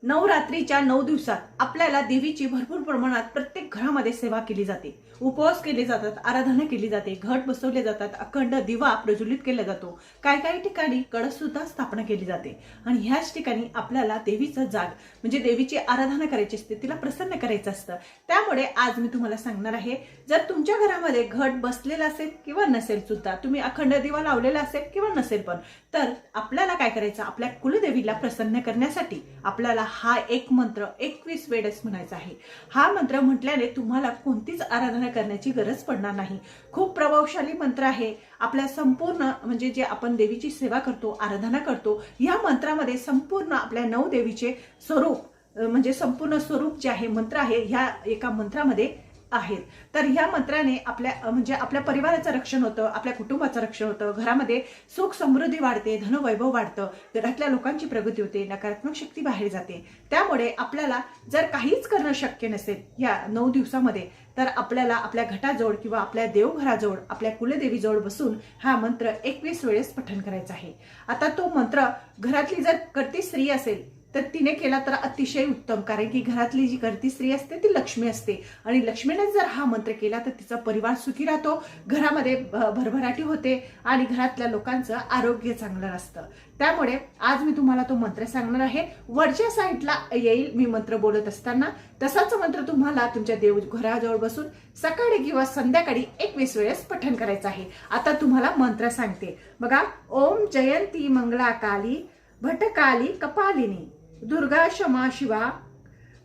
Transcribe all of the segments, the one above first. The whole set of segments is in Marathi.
नवरात्रीच्या 9 दिवसात आपल्याला देवीची भरपूर प्रमाणात प्रत्येक घरामध्ये सेवा केली जाते, उपवास केले जातात, आराधना केली जाते, घट बसवले जातात, अखंड दिवा प्रज्वलित केला जातो, काही ठिकाणी कळस सुद्धा स्थापना केली जाते आणि ह्याच ठिकाणी आपल्याला देवीचं जाग म्हणजे देवीची आराधना करायची असते, तिला प्रसन्न करायचं असतं। त्यामुळे आज मी तुम्हाला सांगणार आहे, जर तुमच्या घरामध्ये घट बसलेला असेल किंवा नसेल सुद्धा, तुम्ही अखंड दिवा लावलेला असेल किंवा नसेल पण, तर आपल्याला काय करायचं, आपल्या कुलदेवीला प्रसन्न करण्यासाठी आपल्याला हा एक मंत्र 21 वेळेस म्हणायचा आहे। हा मंत्र म्हटल्याने तुम्हाला कोणतीच आराधना करण्याची गरज पडणार नाही। खूप प्रभावशाली मंत्र आहे। आपल्या संपूर्ण म्हणजे जे आपण देवीची सेवा करतो, आराधना करतो, या मंत्रामध्ये संपूर्ण आपल्या 9 देवीचे स्वरूप म्हणजे संपूर्ण स्वरूप जे आहे मंत्र आहे ह्या एका मंत्रामध्ये आहेत। तर ह्या मंत्राने आपल्या म्हणजे आपल्या परिवाराचं रक्षण होतं, आपल्या कुटुंबाचं रक्षण होतं, घरामध्ये सुख समृद्धी वाढते, धनवैभव वाढतं, घरातल्या लोकांची प्रगती होते, नकारात्मक शक्ती बाहेर जाते। त्यामुळे आपल्याला जर काहीच करणं शक्य नसेल या 9 दिवसामध्ये, तर आपल्याला आपल्या घटाजवळ किंवा आपल्या देवघराजवळ आपल्या कुलदेवीजवळ बसून हा मंत्र 21 वेळेस पठण करायचा आहे। आता तो मंत्र घरातली जर कर्ती स्त्री असेल तर तिने केला तर अतिशय उत्तम, कारण की घरातली जी कर्ती स्त्री असते ती लक्ष्मी असते आणि लक्ष्मीने जर हा मंत्र केला तर तिचा परिवार सुखी राहतो, घरामध्ये भरभराटी होते आणि घरातल्या लोकांचं आरोग्य चांगलं असतं। त्यामुळे आज मी तुम्हाला तो मंत्र सांगणार आहे। वरच्या साईडला येईल मी मंत्र बोलत असताना, तसाच मंत्र तुम्हाला तुमच्या देवघराजवळ बसून सकाळी किंवा संध्याकाळी 21 वेळेस पठण करायचं आहे। आता तुम्हाला मंत्र सांगते बघा। ओम जयंती मंगला काली भटकाली कपालिनी दुर्गा क्षमा शिवा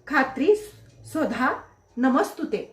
खात्री स्वधा नमस्तुते।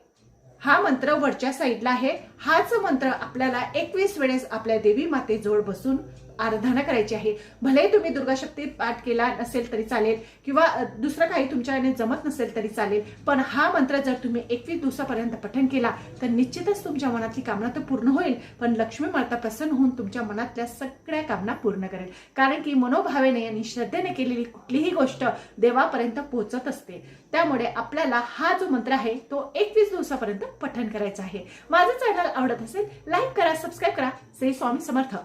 हा मंत्र वरच्या साईडला आहे। हाच मंत्र आपल्याला 21 वेळेस आपल्या देवी मातेजवळ बसून आराधना करायची आहे। भले तुम्ही दुर्गा शक्ती पाठ केला नसेल तरी चालेल किंवा दुसरं काही तुमच्याने जमत नसेल तरी चालेल, पण हा मंत्र जर तुम्ही 21 दिवसापर्यंत पठण केला तर निश्चितच तुमच्या मनातली कामना तर पूर्ण होईल, पण लक्ष्मी माता प्रसन्न होऊन तुमच्या मनातल्या सगळ्या कामना पूर्ण करेल, कारण की मनोभावेने आणि श्रद्धेने केलेली कुठलीही गोष्ट देवापर्यंत पोहोचत असते। त्यामुळे आपल्याला हा जो मंत्र आहे तो 21 दिवसापर्यंत पठण करायचा आहे। माझं चॅनल आवडत असेल लाईक करा, सबस्क्राईब करा। श्री स्वामी समर्थ।